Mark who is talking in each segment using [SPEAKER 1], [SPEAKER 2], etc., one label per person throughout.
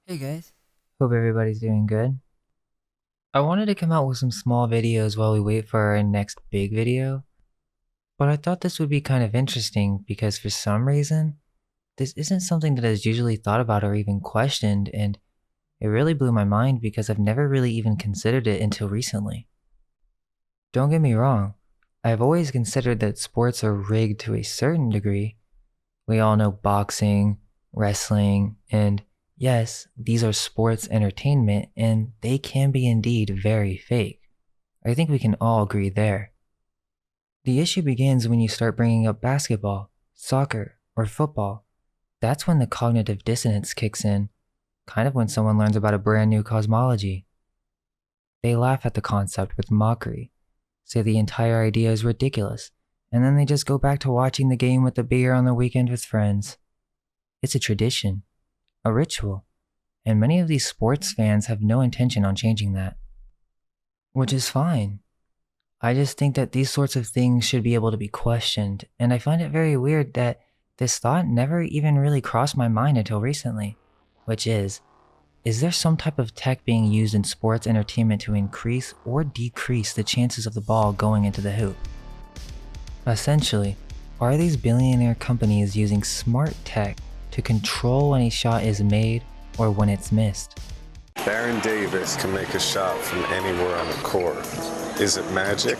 [SPEAKER 1] Hey guys, hope everybody's doing good. I wanted to come out with some small videos while we wait for our next big video, but I thought this would be kind of interesting because for some reason, this isn't something that is usually thought about or even questioned, and it really blew my mind because I've never really even considered it until recently. Don't get me wrong, I've always considered that sports are rigged to a certain degree. We all know boxing, wrestling, and yes, these are sports entertainment and they can be indeed very fake. I think we can all agree there. The issue begins when you start bringing up basketball, soccer, or football. That's when the cognitive dissonance kicks in, kind of when someone learns about a brand new cosmology. They laugh at the concept with mockery, say the entire idea is ridiculous, and then they just go back to watching the game with a beer on the weekend with friends. It's a tradition, a ritual, and many of these sports fans have no intention on changing that. Which is fine. I just think that these sorts of things should be able to be questioned, and I find it very weird that this thought never even really crossed my mind until recently, which is there some type of tech being used in sports entertainment to increase or decrease the chances of the ball going into the hoop? Essentially, are these billionaire companies using smart tech to control when a shot is made or when it's missed?
[SPEAKER 2] Baron Davis can make a shot from anywhere on the court. Is it magic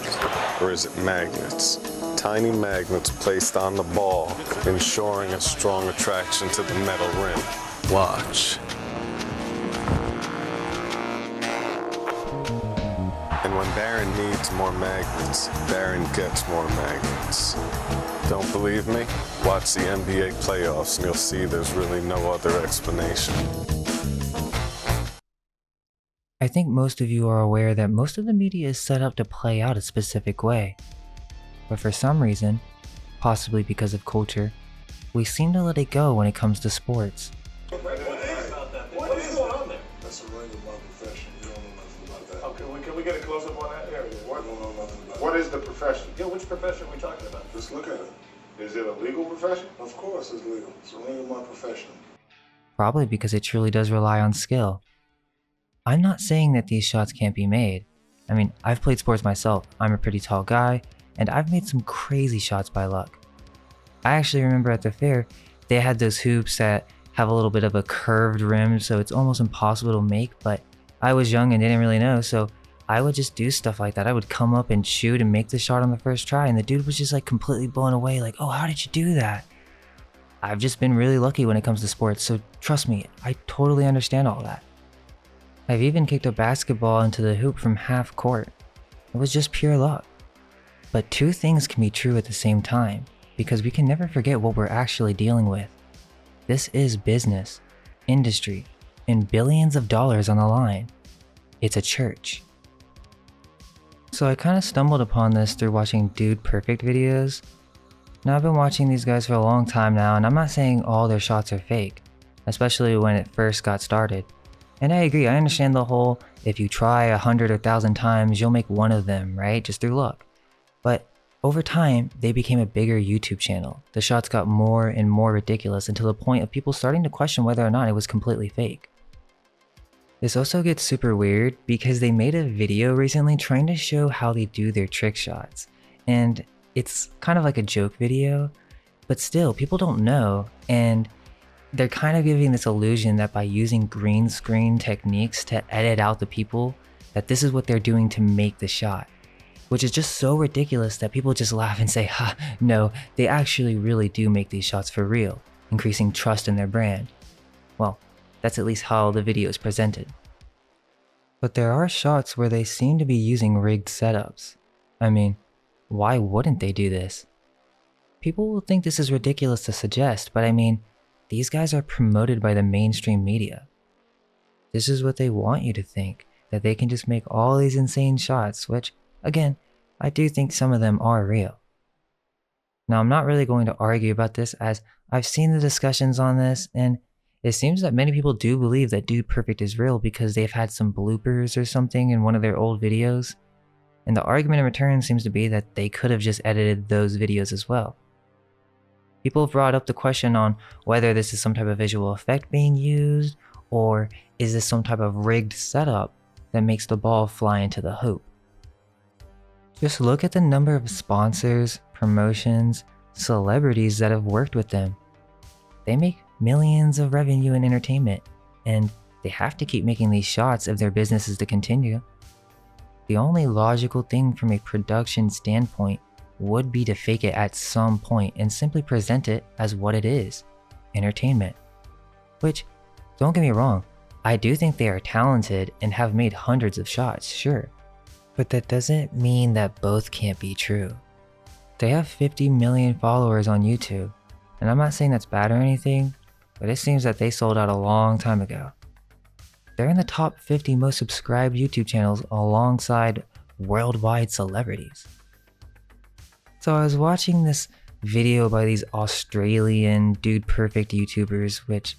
[SPEAKER 2] or is it magnets? Tiny magnets placed on the ball, ensuring a strong attraction to the metal rim. Watch. And when Baron needs more magnets, Baron gets more magnets. Don't believe me? Watch the NBA playoffs and you'll see there's really no other explanation.
[SPEAKER 1] I think most of you are aware that most of the media is set up to play out a specific way. But for some reason, possibly because of culture, we seem to let it go when it comes to sports.
[SPEAKER 3] What is going on there? That's a ring of my profession. You don't know nothing about that.
[SPEAKER 4] Okay, can we get a close-up on that area?
[SPEAKER 3] You don't know nothing about
[SPEAKER 4] What
[SPEAKER 3] it.
[SPEAKER 4] is the profession? Yeah, which profession are we talking about?
[SPEAKER 3] Just look at it.
[SPEAKER 4] Is it a legal profession?
[SPEAKER 3] Of course it's legal. It's a ring of my profession.
[SPEAKER 1] Probably because it truly does rely on skill. I'm not saying that these shots can't be made. I mean, I've played sports myself. I'm a pretty tall guy, and I've made some crazy shots by luck. I actually remember at the fair, they had those hoops that have a little bit of a curved rim, so it's almost impossible to make, but I was young and didn't really know, so I would just do stuff like that. I would come up and shoot and make the shot on the first try, and the dude was just like completely blown away, like, oh, how did you do that? I've just been really lucky when it comes to sports, so trust me, I totally understand all that. I've even kicked a basketball into the hoop from half court. It was just pure luck. But two things can be true at the same time, because we can never forget what we're actually dealing with. This is business, industry, and billions of dollars on the line. It's a church. So I kind of stumbled upon this through watching Dude Perfect videos. Now I've been watching these guys for a long time now, and I'm not saying all their shots are fake, especially when it first got started. And I agree, I understand the whole, if you try 100 or 1,000 times, you'll make one of them, right? Just through luck. But over time, they became a bigger YouTube channel. The shots got more and more ridiculous until the point of people starting to question whether or not it was completely fake. This also gets super weird because they made a video recently trying to show how they do their trick shots. And it's kind of like a joke video, but still, people don't know, and they're kind of giving this illusion that by using green screen techniques to edit out the people, that this is what they're doing to make the shot. Which is just so ridiculous that people just laugh and say, ha, no, they actually really do make these shots for real, increasing trust in their brand. Well, that's at least how the video is presented. But there are shots where they seem to be using rigged setups. I mean, why wouldn't they do this? People will think this is ridiculous to suggest, but I mean, these guys are promoted by the mainstream media. This is what they want you to think, that they can just make all these insane shots, which, again, I do think some of them are real. Now, I'm not really going to argue about this as I've seen the discussions on this, and it seems that many people do believe that Dude Perfect is real because they've had some bloopers or something in one of their old videos, and the argument in return seems to be that they could have just edited those videos as well. People have brought up the question on whether this is some type of visual effect being used, Or is this some type of rigged setup that makes the ball fly into the hoop? Just look at the number of sponsors, promotions, celebrities that have worked with them. They make millions of revenue in entertainment, and they have to keep making these shots if their business is to continue. The only logical thing from a production standpoint would be to fake it at some point and simply present it as what it is, entertainment. Which, don't get me wrong, I do think they are talented and have made hundreds of shots, sure. But that doesn't mean that both can't be true. They have 50 million followers on YouTube, and I'm not saying that's bad or anything, but it seems that they sold out a long time ago. They're in the top 50 most subscribed YouTube channels alongside worldwide celebrities. So I was watching this video by these Australian Dude Perfect YouTubers, which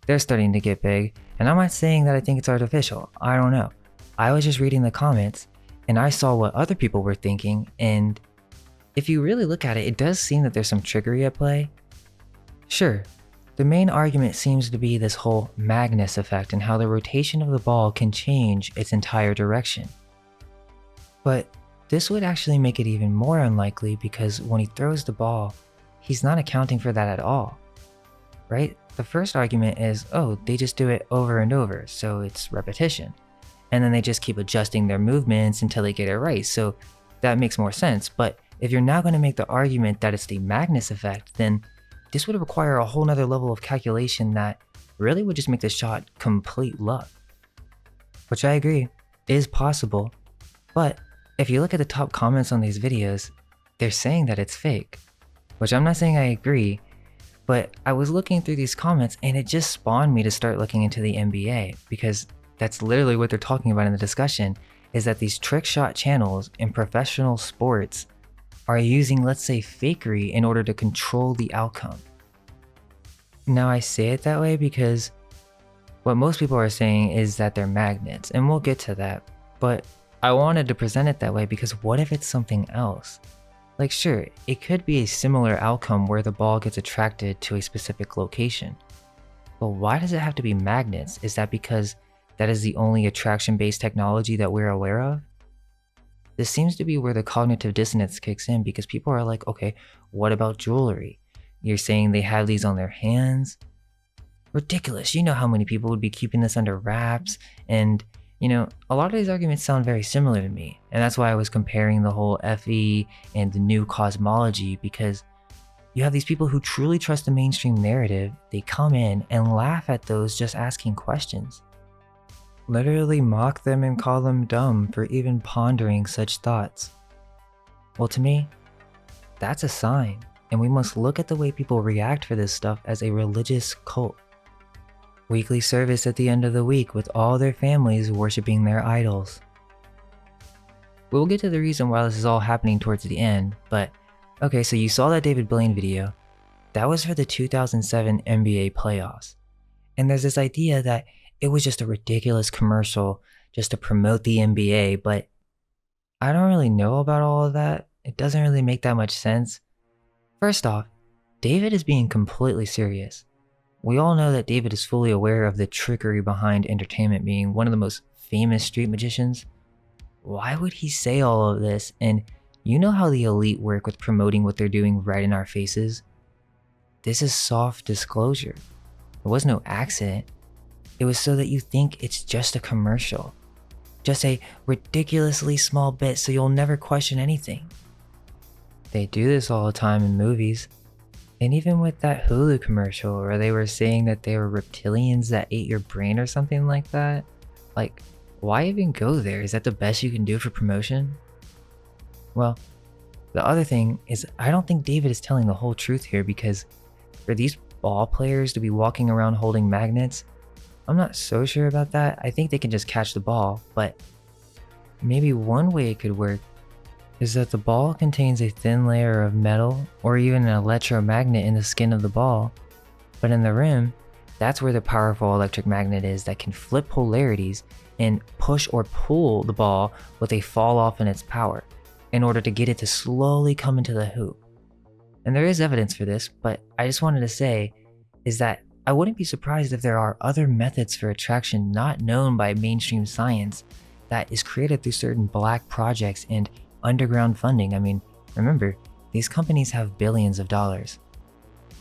[SPEAKER 1] they're starting to get big, and I'm not saying that I think it's artificial, I don't know. I was just reading the comments, and I saw what other people were thinking, and if you really look at it, it does seem that there's some trickery at play. Sure, the main argument seems to be this whole Magnus effect and how the rotation of the ball can change its entire direction. But this would actually make it even more unlikely because when he throws the ball, he's not accounting for that at all, right? The first argument is, oh, they just do it over and over, so it's repetition. And then they just keep adjusting their movements until they get it right, so that makes more sense. But if you're now going to make the argument that it's the Magnus effect, then this would require a whole nother level of calculation that really would just make the shot complete luck. Which I agree, is possible, but if you look at the top comments on these videos, they're saying that it's fake. Which I'm not saying I agree, but I was looking through these comments and it just spawned me to start looking into the NBA, because that's literally what they're talking about in the discussion, is that these trick shot channels in professional sports are using, let's say, fakery in order to control the outcome. Now I say it that way because what most people are saying is that they're magnets, and we'll get to that, but I wanted to present it that way because what if it's something else? Like sure, it could be a similar outcome where the ball gets attracted to a specific location, but why does it have to be magnets? Is that because that is the only attraction-based technology that we're aware of? This seems to be where the cognitive dissonance kicks in because people are like, okay, what about jewelry? You're saying they have these on their hands? Ridiculous, you know how many people would be keeping this under wraps, and you know, a lot of these arguments sound very similar to me, and that's why I was comparing the whole FE and the new cosmology, because you have these people who truly trust the mainstream narrative, they come in and laugh at those just asking questions. Literally mock them and call them dumb for even pondering such thoughts. Well, to me, that's a sign, and we must look at the way people react for this stuff as a religious cult. Weekly service at the end of the week with all their families worshiping their idols. We'll get to the reason why this is all happening towards the end, but okay, so you saw that David Blaine video. That was for the 2007 NBA playoffs. And there's this idea that it was just a ridiculous commercial just to promote the NBA, but I don't really know about all of that. It doesn't really make that much sense. First off, David is being completely serious. We all know that David is fully aware of the trickery behind entertainment being one of the most famous street magicians. Why would he say all of this? And you know how the elite work with promoting what they're doing right in our faces? This is soft disclosure. It was no accident. It was so that you think it's just a commercial. Just a ridiculously small bit so you'll never question anything. They do this all the time in movies. And even with that Hulu commercial where they were saying that they were reptilians that ate your brain or something like that. Like, why even go there? Is that the best you can do for promotion? Well, the other thing is I don't think David is telling the whole truth here, because for these ball players to be walking around holding magnets, I'm not so sure about that. I think they can just catch the ball, but maybe one way it could work is that the ball contains a thin layer of metal or even an electromagnet in the skin of the ball, but in the rim, that's where the powerful electric magnet is that can flip polarities and push or pull the ball with a fall off in its power in order to get it to slowly come into the hoop. And there is evidence for this, but I just wanted to say is that I wouldn't be surprised if there are other methods for attraction not known by mainstream science that is created through certain black projects and underground funding. I mean, remember, these companies have billions of dollars.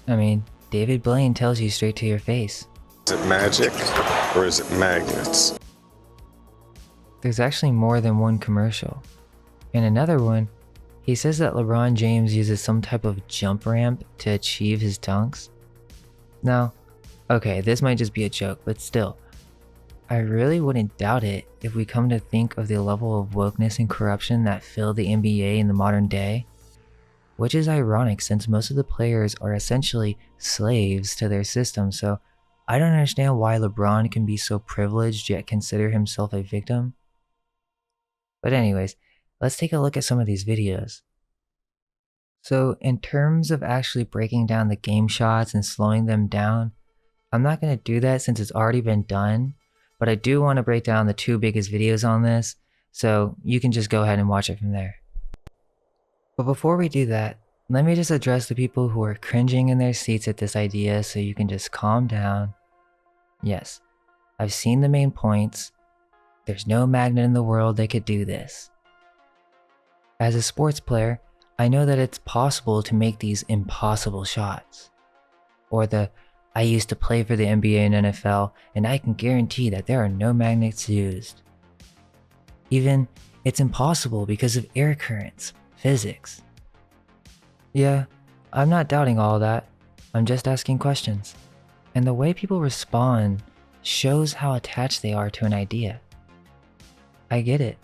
[SPEAKER 1] I mean, David Blaine tells you straight to your face.
[SPEAKER 2] Is it magic or is it magnets?
[SPEAKER 1] There's actually more than one commercial. In another one, he says that LeBron James uses some type of jump ramp to achieve his dunks. Now, okay, this might just be a joke, but still, I really wouldn't doubt it if we come to think of the level of wokeness and corruption that fill the NBA in the modern day. Which is ironic since most of the players are essentially slaves to their system, so I don't understand why LeBron can be so privileged yet consider himself a victim. But anyways, let's take a look at some of these videos. So in terms of actually breaking down the game shots and slowing them down, I'm not going to do that since it's already been done, but I do want to break down the two biggest videos on this, so you can just go ahead and watch it from there. But before we do that, let me just address the people who are cringing in their seats at this idea so you can just calm down. Yes, I've seen the main points. There's no magnet in the world that could do this. As a sports player, I know that it's possible to make these impossible shots. Or I used to play for the NBA and NFL, and I can guarantee that there are no magnets used. Even, it's impossible because of air currents. Physics. Yeah, I'm not doubting all that. I'm just asking questions. And the way people respond shows how attached they are to an idea. I get it.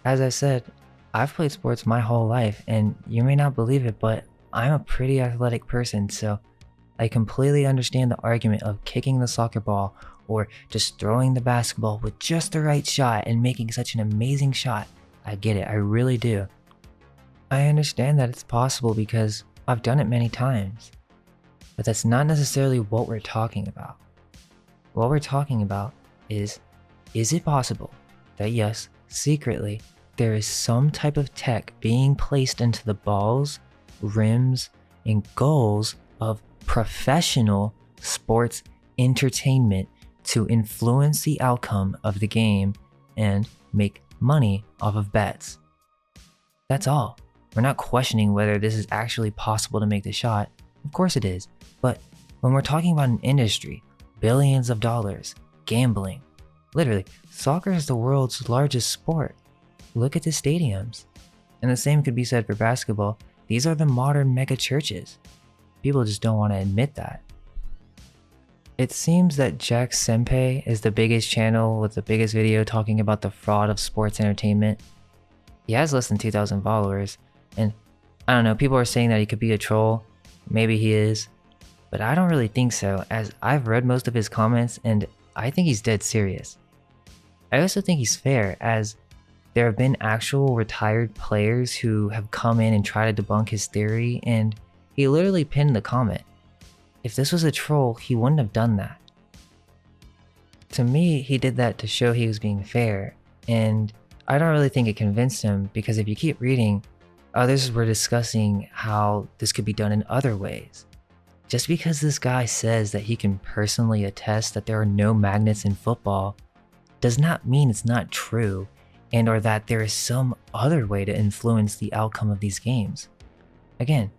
[SPEAKER 1] As I said, I've played sports my whole life, and you may not believe it, but I'm a pretty athletic person, so I completely understand the argument of kicking the soccer ball or just throwing the basketball with just the right shot and making such an amazing shot. I get it, I really do. I understand that it's possible because I've done it many times, but that's not necessarily what we're talking about. What we're talking about is it possible that yes, secretly, there is some type of tech being placed into the balls, rims, and goals of professional sports entertainment to influence the outcome of the game and make money off of bets? That's all. We're not questioning whether this is actually possible to make the shot. Of course it is. But when we're talking about an industry, billions of dollars, gambling, literally, soccer is the world's largest sport. Look at the stadiums. And the same could be said for basketball. These are the modern mega churches. People just don't want to admit that. It seems that Jack Senpai is the biggest channel with the biggest video talking about the fraud of sports entertainment. He has less than 2,000 followers. And I don't know, people are saying that he could be a troll. Maybe he is. But I don't really think so, as I've read most of his comments and I think he's dead serious. I also think he's fair, as there have been actual retired players who have come in and tried to debunk his theory, and he literally pinned the comment. If this was a troll, he wouldn't have done that. To me, he did that to show he was being fair, and I don't really think it convinced him, because if you keep reading, others were discussing how this could be done in other ways. Just because this guy says that he can personally attest that there are no magnets in football does not mean it's not true, and or that there is some other way to influence the outcome of these games. Again,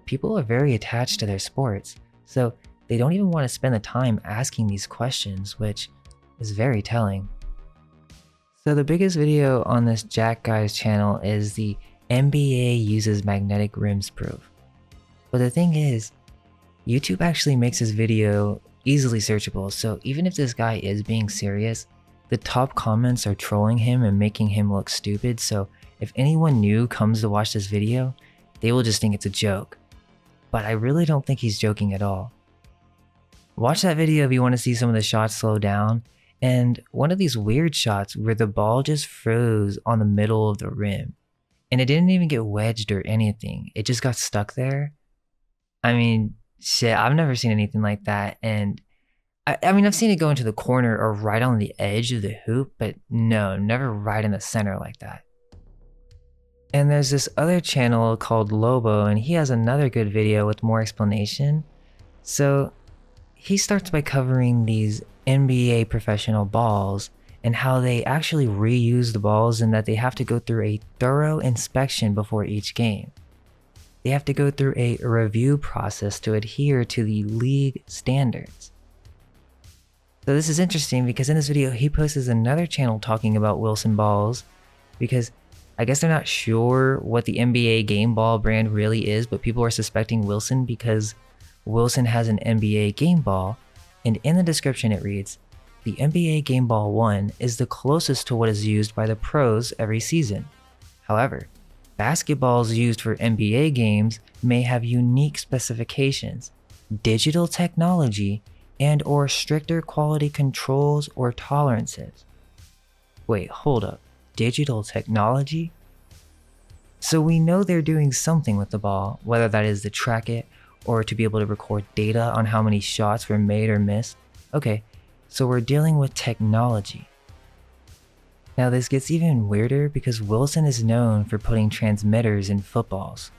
[SPEAKER 1] people are very attached to their sports, so they don't even want to spend the time asking these questions, which is very telling. So the biggest video on this Jack guy's channel is the NBA uses magnetic rims proof. But the thing is, YouTube actually makes this video easily searchable, so even if this guy is being serious, the top comments are trolling him and making him look stupid, so if anyone new comes to watch this video, they will just think it's a joke. But I really don't think he's joking at all. Watch that video if you want to see some of the shots slow down, and one of these weird shots where the ball just froze on the middle of the rim, and it didn't even get wedged or anything, it just got stuck there. I mean, shit, I've never seen anything like that, and I mean, I've seen it go into the corner or right on the edge of the hoop, but no, never right in the center like that. And there's this other channel called Lobo, and he has another good video with more explanation. So he starts by covering these NBA professional balls and how they actually reuse the balls and that they have to go through a thorough inspection before each game. They have to go through a review process to adhere to the league standards. So this is interesting because in this video he posts another channel talking about Wilson balls because I guess they're not sure what the NBA game ball brand really is, but people are suspecting Wilson because Wilson has an NBA game ball, and in the description it reads, "The NBA Game Ball 1 is the closest to what is used by the pros every season. However, basketballs used for NBA games may have unique specifications, digital technology, and/or stricter quality controls or tolerances." Wait, hold up. Digital technology? So we know they're doing something with the ball, whether that is to track it or to be able to record data on how many shots were made or missed. Okay, so we're dealing with technology. Now this gets even weirder because Wilson is known for putting transmitters in footballs.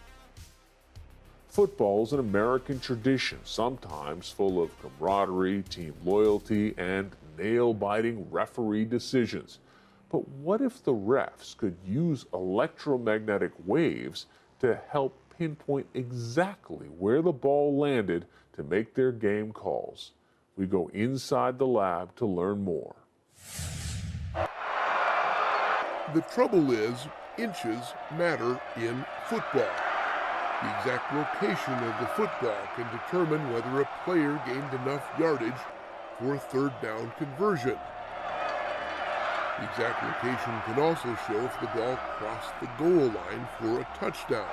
[SPEAKER 5] Football is an American tradition, sometimes full of camaraderie, team loyalty, and nail-biting referee decisions. But what if the refs could use electromagnetic waves to help pinpoint exactly where the ball landed to make their game calls? We go inside the lab to learn more.
[SPEAKER 6] The trouble is, inches matter in football. The exact location of the football can determine whether a player gained enough yardage for a third down conversion. The exact location can also show if the ball crossed the goal line for a touchdown.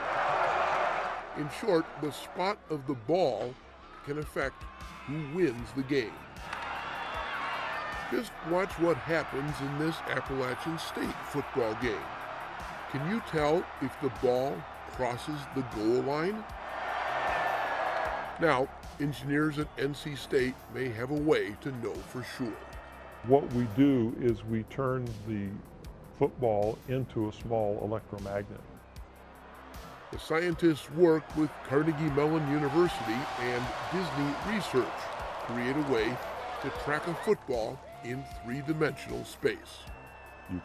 [SPEAKER 6] In short, the spot of the ball can affect who wins the game. Just watch what happens in this Appalachian State football game. Can you tell if the ball crosses the goal line? Now, engineers at NC State may have a way to know for sure.
[SPEAKER 7] What we do is we turn the football into a small electromagnet.
[SPEAKER 6] The scientists work with Carnegie Mellon University and Disney Research to create a way to track a football in three-dimensional space.
[SPEAKER 7] You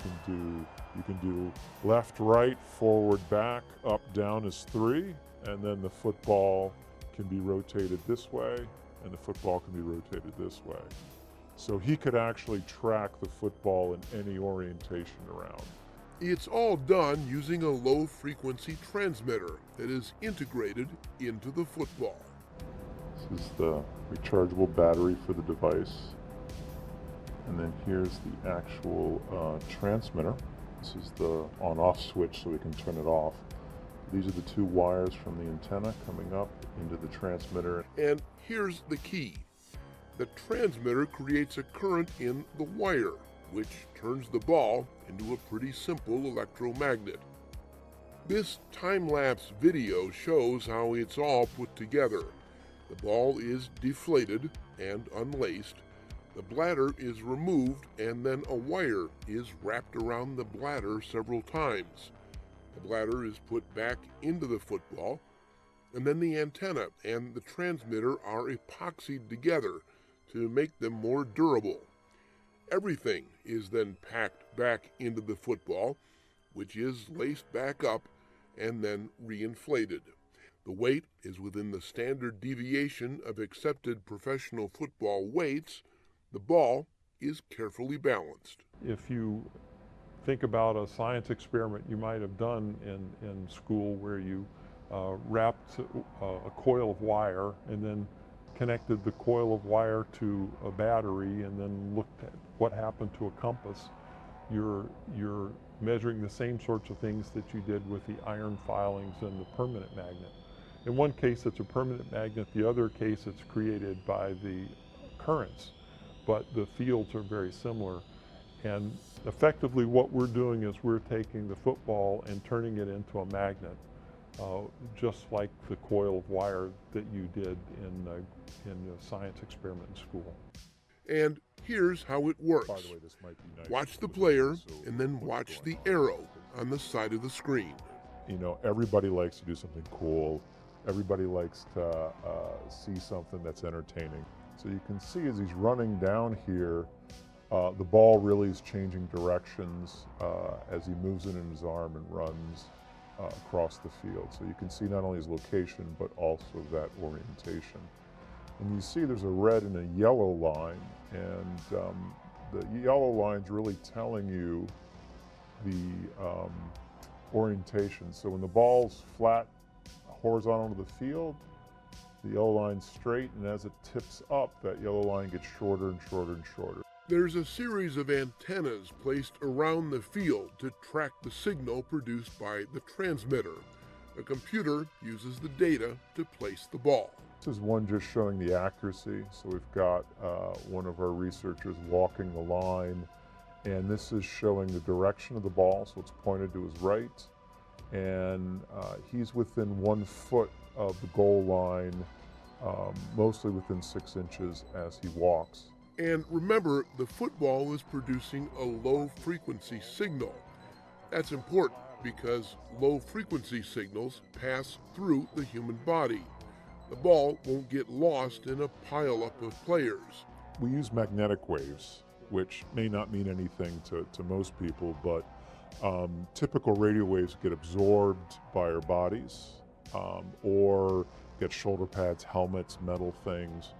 [SPEAKER 7] can do left, right, forward, back, up, down is 3, and then the football can be rotated this way, and the football can be rotated this way. So he could actually track the football in any orientation around.
[SPEAKER 6] It's all done using a low-frequency transmitter that is integrated into the football.
[SPEAKER 7] This is the rechargeable battery for the device. And then here's the actual transmitter. This is the on-off switch so we can turn it off. These are the 2 wires from the antenna coming up into the transmitter.
[SPEAKER 6] And here's the key. The transmitter creates a current in the wire, which turns the ball into a pretty simple electromagnet. This time-lapse video shows how it's all put together. The ball is deflated and unlaced. The bladder is removed, and then a wire is wrapped around the bladder several times. The bladder is put back into the football, and then the antenna and the transmitter are epoxied together to make them more durable. Everything is then packed back into the football, which is laced back up and then reinflated. The weight is within the standard deviation of accepted professional football weights. The ball is carefully balanced.
[SPEAKER 7] If you think about a science experiment you might have done in school where you wrapped a coil of wire and then connected the coil of wire to a battery and then looked at what happened to a compass, you're measuring the same sorts of things that you did with the iron filings and the permanent magnet. In one case it's a permanent magnet, the other case it's created by the currents, but the fields are very similar. And effectively what we're doing is we're taking the football and turning it into a magnet, just like the coil of wire that you did in a science experiment in school.
[SPEAKER 6] And here's how it works.
[SPEAKER 7] By the way, this might be nice.
[SPEAKER 6] Watch the player and then watch the arrow on the side of the screen.
[SPEAKER 7] You know, everybody likes to do something cool. Everybody likes to see something that's entertaining. So you can see as he's running down here, the ball really is changing directions as he moves it in his arm and runs across the field. So you can see not only his location, but also that orientation. And you see there's a red and a yellow line, and the yellow line's really telling you the orientation. So when the ball's flat, horizontal to the field, the yellow line's straight, and as it tips up, that yellow line gets shorter and shorter and shorter.
[SPEAKER 6] There's a series of antennas placed around the field to track the signal produced by the transmitter. A computer uses the data to place the ball.
[SPEAKER 7] This is one just showing the accuracy. So we've got one of our researchers walking the line, and this is showing the direction of the ball, so it's pointed to his right. And he's within 1 foot of the goal line, mostly within 6 inches as he walks.
[SPEAKER 6] And remember, the football is producing a low-frequency signal. That's important because low-frequency signals pass through the human body. The ball won't get lost in a pileup of players.
[SPEAKER 7] We use magnetic waves, which may not mean anything to most people, but typical radio waves get absorbed by our bodies or get shoulder pads, helmets, metal things.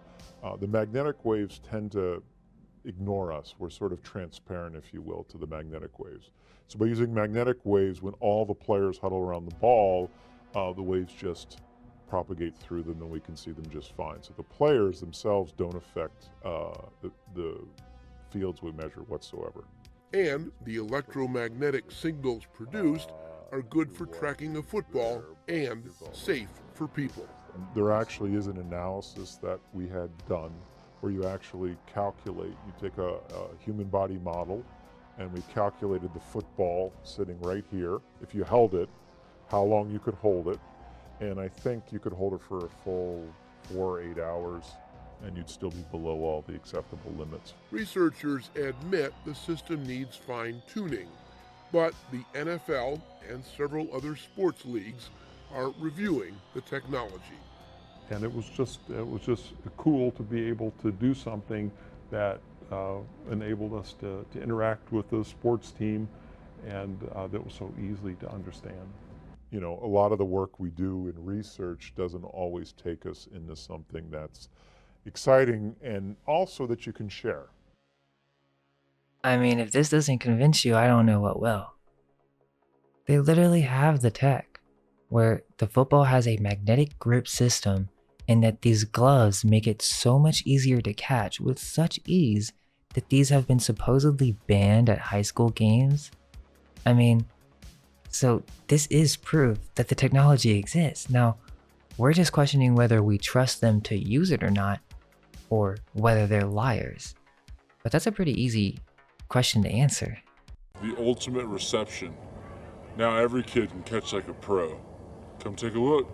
[SPEAKER 7] The magnetic waves tend to ignore us. We're sort of transparent, if you will, to the magnetic waves. So by using magnetic waves, when all the players huddle around the ball, the waves just propagate through them and we can see them just fine. So the players themselves don't affect the fields we measure whatsoever.
[SPEAKER 6] And the electromagnetic signals produced are good for tracking a football and safe for people.
[SPEAKER 7] There actually is an analysis that we had done where you actually calculate, you take a human body model, and we calculated the football sitting right here. If you held it, how long you could hold it, and I think you could hold it for a full 4 or 8 hours, and you'd still be below all the acceptable limits.
[SPEAKER 6] Researchers admit the system needs fine-tuning, but the NFL and several other sports leagues are reviewing the technology.
[SPEAKER 7] And it was just cool to be able to do something that enabled us to interact with the sports team, and that was so easy to understand. You know, a lot of the work we do in research doesn't always take us into something that's exciting and also that you can share.
[SPEAKER 1] I mean, if this doesn't convince you, I don't know what will. They literally have the tech, where the football has a magnetic grip system, and that these gloves make it so much easier to catch with such ease that these have been supposedly banned at high school games. I mean, so this is proof that the technology exists. Now, we're just questioning whether we trust them to use it or not, or whether they're liars. But that's a pretty easy question to answer.
[SPEAKER 8] The ultimate reception. Now every kid can catch like a pro. Come take a look.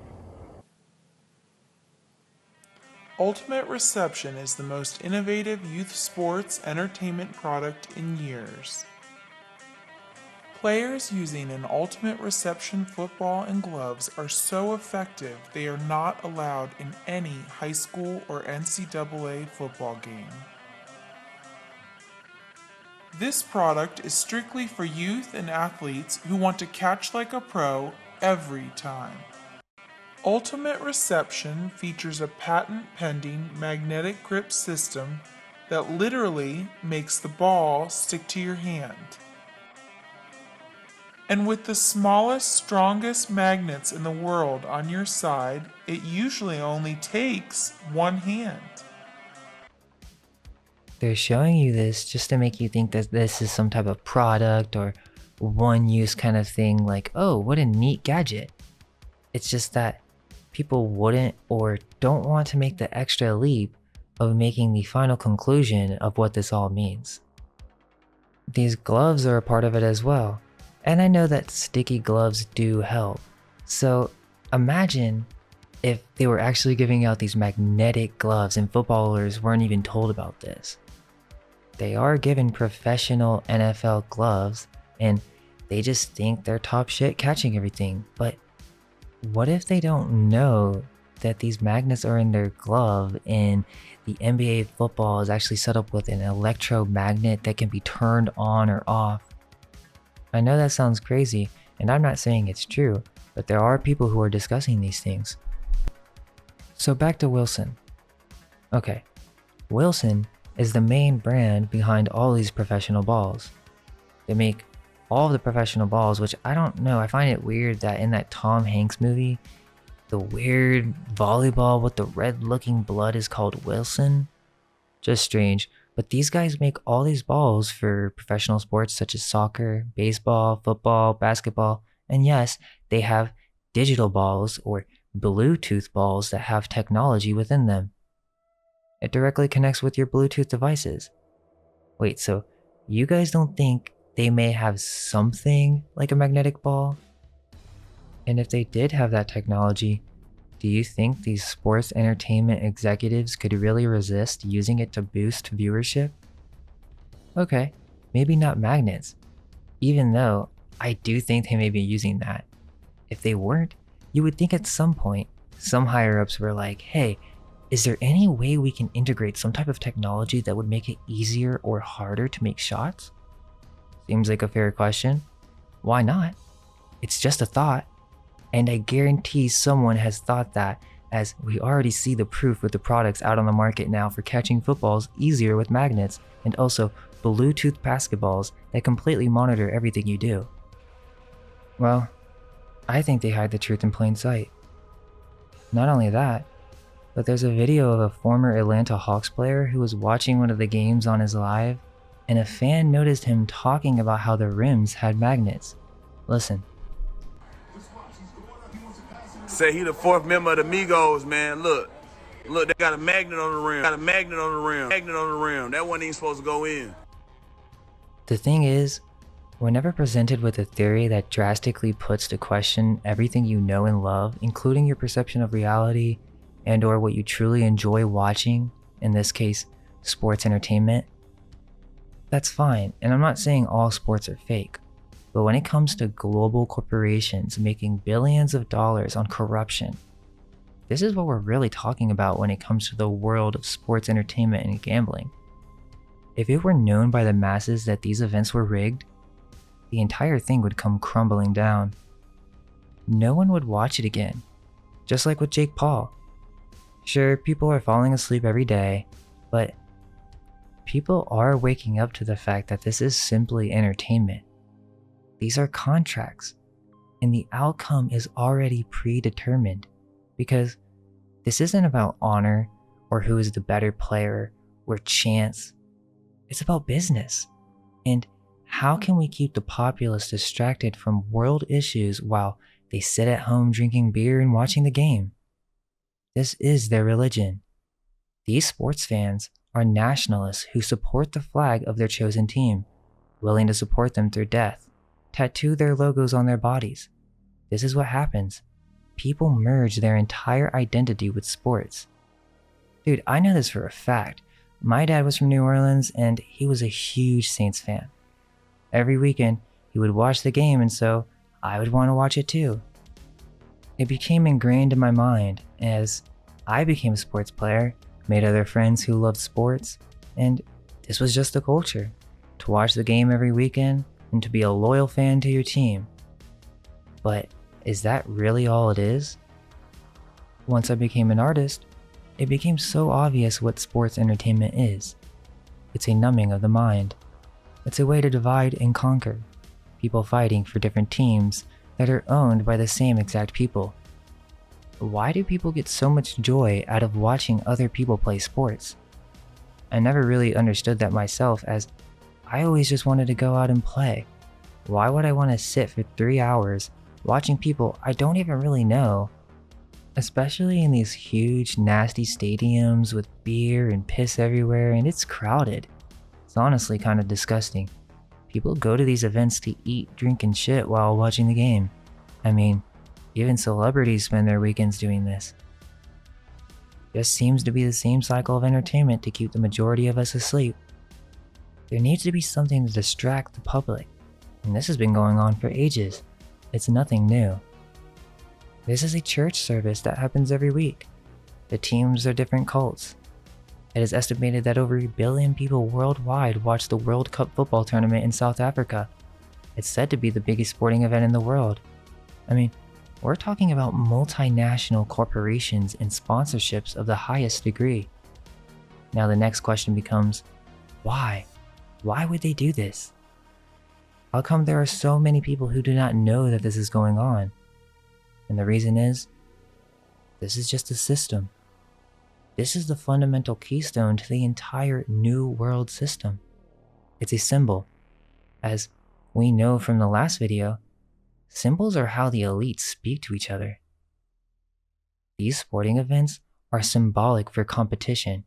[SPEAKER 9] Ultimate Reception is the most innovative youth sports entertainment product in years. Players using an Ultimate Reception football and gloves are so effective they are not allowed in any high school or NCAA football game. This product is strictly for youth and athletes who want to catch like a pro every time. Ultimate Reception features a patent-pending magnetic grip system that literally makes the ball stick to your hand. And with the smallest, strongest magnets in the world on your side, it usually only takes one hand.
[SPEAKER 1] They're showing you this just to make you think that this is some type of product or one-use kind of thing, like, oh, what a neat gadget. It's just that people wouldn't or don't want to make the extra leap of making the final conclusion of what this all means. These gloves are a part of it as well, and I know that sticky gloves do help. So imagine if they were actually giving out these magnetic gloves and footballers weren't even told about this. They are given professional NFL gloves and they just think they're top shit catching everything, but what if they don't know that these magnets are in their glove and the NBA football is actually set up with an electromagnet that can be turned on or off. I know that sounds crazy, and I'm not saying it's true, but there are people who are discussing these things. So back to Wilson. Okay, Wilson is the main brand behind all these professional balls. They make all of the professional balls, which I don't know, I find it weird that in that Tom Hanks movie, the weird volleyball with the red looking blood is called Wilson. Just strange. But these guys make all these balls for professional sports such as soccer, baseball, football, basketball, and yes, they have digital balls or Bluetooth balls that have technology within them. It directly connects with your Bluetooth devices. Wait, so you guys don't think they may have something like a magnetic ball? And if they did have that technology, do you think these sports entertainment executives could really resist using it to boost viewership? Okay, maybe not magnets, even though I do think they may be using that. If they weren't, you would think at some point, some higher-ups were like, hey, is there any way we can integrate some type of technology that would make it easier or harder to make shots? Seems like a fair question. Why not? It's just a thought. And I guarantee someone has thought that, as we already see the proof with the products out on the market now for catching footballs easier with magnets, and also Bluetooth basketballs that completely monitor everything you do. Well, I think they hide the truth in plain sight. Not only that, but there's a video of a former Atlanta Hawks player who was watching one of the games on his live, and a fan noticed him talking about how the rims had magnets. Listen.
[SPEAKER 10] Say he the fourth member of the Migos, man. Look, they got a magnet on the rim. Magnet on the rim. That wasn't even supposed to go in.
[SPEAKER 1] The thing is, whenever presented with a theory that drastically puts to question everything you know and love, including your perception of reality and or what you truly enjoy watching, in this case, sports entertainment, that's fine. And I'm not saying all sports are fake. But when it comes to global corporations making billions of dollars on corruption, this is what we're really talking about when it comes to the world of sports entertainment and gambling. If it were known by the masses that these events were rigged, the entire thing would come crumbling down. No one would watch it again, just like with Jake Paul. Sure, people are falling asleep every day, but people are waking up to the fact that this is simply entertainment. These are contracts, and the outcome is already predetermined, because this isn't about honor or who is the better player or chance. It's about business. And how can we keep the populace distracted from world issues while they sit at home drinking beer and watching the game? This is their religion. These sports fans are nationalists who support the flag of their chosen team, willing to support them through death, tattoo their logos on their bodies. This is what happens. People merge their entire identity with sports. Dude, I know this for a fact. My dad was from New Orleans and he was a huge Saints fan. Every weekend, he would watch the game, and so I would want to watch it too. It became ingrained in my mind as I became a sports player, made other friends who loved sports, and this was just the culture. To watch the game every weekend and to be a loyal fan to your team. But is that really all it is? Once I became an artist, it became so obvious what sports entertainment is. It's a numbing of the mind. It's a way to divide and conquer. People fighting for different teams that are owned by the same exact people. Why do people get so much joy out of watching other people play sports? I never really understood that myself, as I always just wanted to go out and play. Why would I want to sit for 3 hours watching people I don't even really know? Especially in these huge, nasty stadiums with beer and piss everywhere, and it's crowded. It's honestly kind of disgusting. People go to these events to eat, drink, and shit while watching the game. I mean, even celebrities spend their weekends doing this. Just seems to be the same cycle of entertainment to keep the majority of us asleep. There needs to be something to distract the public, and this has been going on for ages. It's nothing new. This is a church service that happens every week. The teams are different cults. It is estimated that over 1 billion people worldwide watch the World Cup football tournament in South Africa. It's said to be the biggest sporting event in the world. I mean, we're talking about multinational corporations and sponsorships of the highest degree. Now the next question becomes, why? Why would they do this? How come there are so many people who do not know that this is going on? And the reason is, this is just a system. This is the fundamental keystone to the entire New World system. It's a symbol. As we know from the last video, symbols are how the elites speak to each other. These sporting events are symbolic for competition,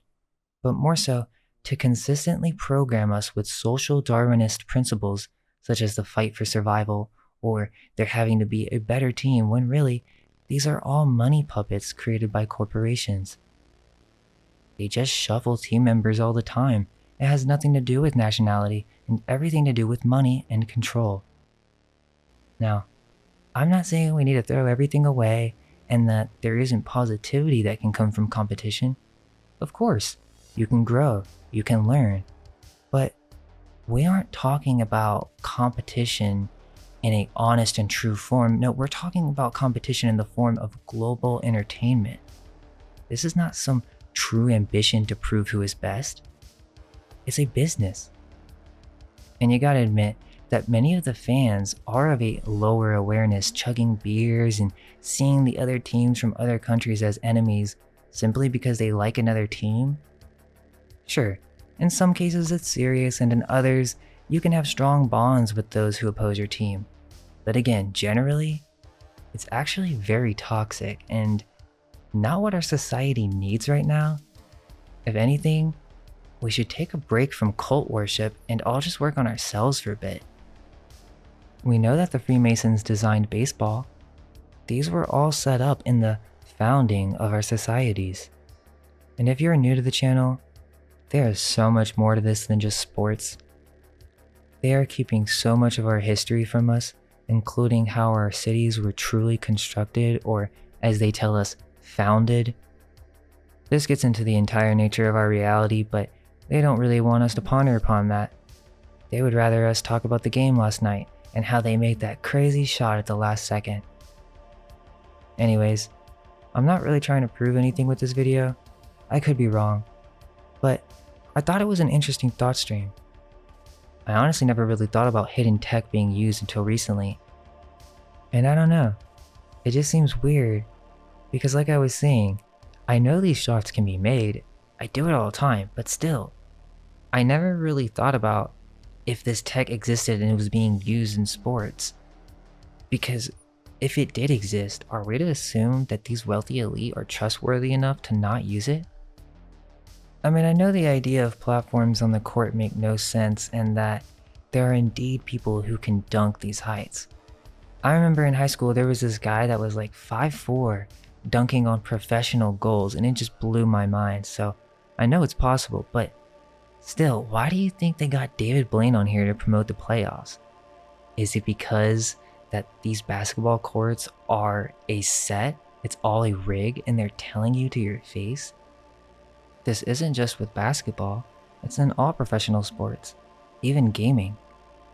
[SPEAKER 1] but more so to consistently program us with social Darwinist principles such as the fight for survival or there having to be a better team, when really, these are all money puppets created by corporations. They just shuffle team members all the time. It has nothing to do with nationality and everything to do with money and control. Now, I'm not saying we need to throw everything away and that there isn't positivity that can come from competition. Of course, you can grow, you can learn, but we aren't talking about competition in an honest and true form. No, we're talking about competition in the form of global entertainment. This is not some true ambition to prove who is best. It's a business. And you gotta admit that many of the fans are of a lower awareness, chugging beers and seeing the other teams from other countries as enemies simply because they like another team. Sure, in some cases it's serious, and in others, you can have strong bonds with those who oppose your team. But again, generally, it's actually very toxic and not what our society needs right now. If anything, we should take a break from cult worship and all just work on ourselves for a bit. We know that the Freemasons designed baseball. These were all set up in the founding of our societies. And if you're new to the channel, there is so much more to this than just sports. They are keeping so much of our history from us, including how our cities were truly constructed, or as they tell us, founded. This gets into the entire nature of our reality, but they don't really want us to ponder upon that. They would rather us talk about the game last night and how they made that crazy shot at the last second. Anyways, I'm not really trying to prove anything with this video. I could be wrong, but I thought it was an interesting thought stream. I honestly never really thought about hidden tech being used until recently. And I don't know, it just seems weird, because like I was saying, I know these shots can be made, I do it all the time, but still, I never really thought about if this tech existed and it was being used in sports. Because if it did exist, are we to assume that these wealthy elite are trustworthy enough to not use it? I mean, I know the idea of platforms on the court make no sense, and that there are indeed people who can dunk these heights. I remember in high school there was this guy that was like 5'4", dunking on professional goals, and it just blew my mind. So I know it's possible, but still, why do you think they got David Blaine on here to promote the playoffs? Is it because that these basketball courts are a set? It's all a rig and they're telling you to your face? This isn't just with basketball, it's in all professional sports, even gaming.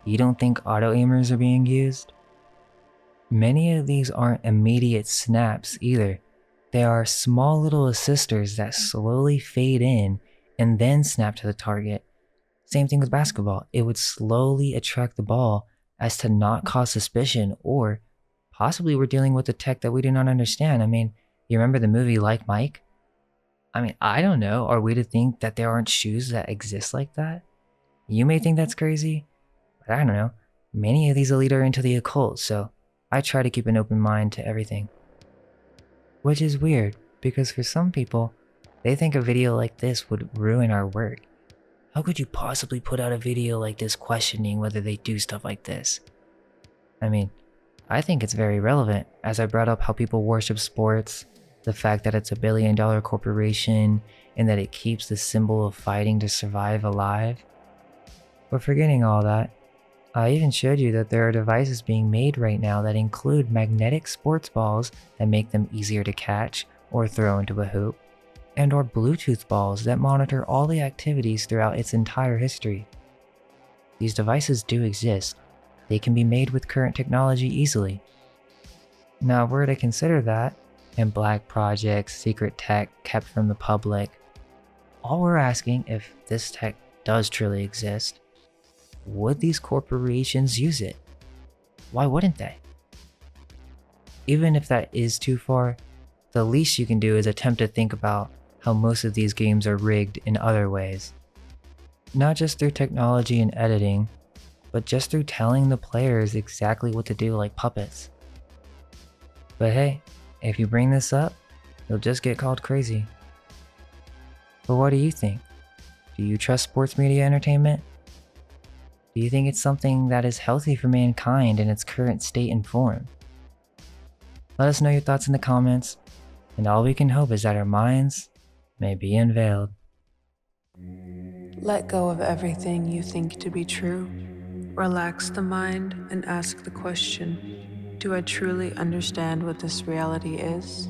[SPEAKER 1] You don't think auto aimers are being used? Many of these aren't immediate snaps either. They are small little assisters that slowly fade in and then snap to the target. Same thing with basketball. It would slowly attract the ball as to not cause suspicion, or possibly we're dealing with a tech that we do not understand. I mean, you remember the movie Like Mike? I mean, I don't know. Are we to think that there aren't shoes that exist like that? You may think that's crazy, but I don't know. Many of these elite are into the occult, so I try to keep an open mind to everything. Which is weird, because for some people, they think a video like this would ruin our work. How could you possibly put out a video like this questioning whether they do stuff like this? I mean, I think it's very relevant, as I brought up how people worship sports, the fact that it's a billion-dollar corporation, and that it keeps the symbol of fighting to survive alive. But forgetting all that, I even showed you that there are devices being made right now that include magnetic sports balls that make them easier to catch or throw into a hoop. and or Bluetooth balls that monitor all the activities throughout its entire history. These devices do exist. They can be made with current technology easily. Now, if we're to consider that, and black projects, secret tech kept from the public, all we're asking, if this tech does truly exist, would these corporations use it? Why wouldn't they? Even if that is too far, the least you can do is attempt to think about how most of these games are rigged in other ways. Not just through technology and editing, but just through telling the players exactly what to do like puppets. But hey, if you bring this up, you'll just get called crazy. But what do you think? Do you trust sports media entertainment? Do you think it's something that is healthy for mankind in its current state and form? Let us know your thoughts in the comments, and all we can hope is that our minds may be unveiled.
[SPEAKER 11] Let go of everything you think to be true. Relax the mind and ask the question, do I truly understand what this reality is?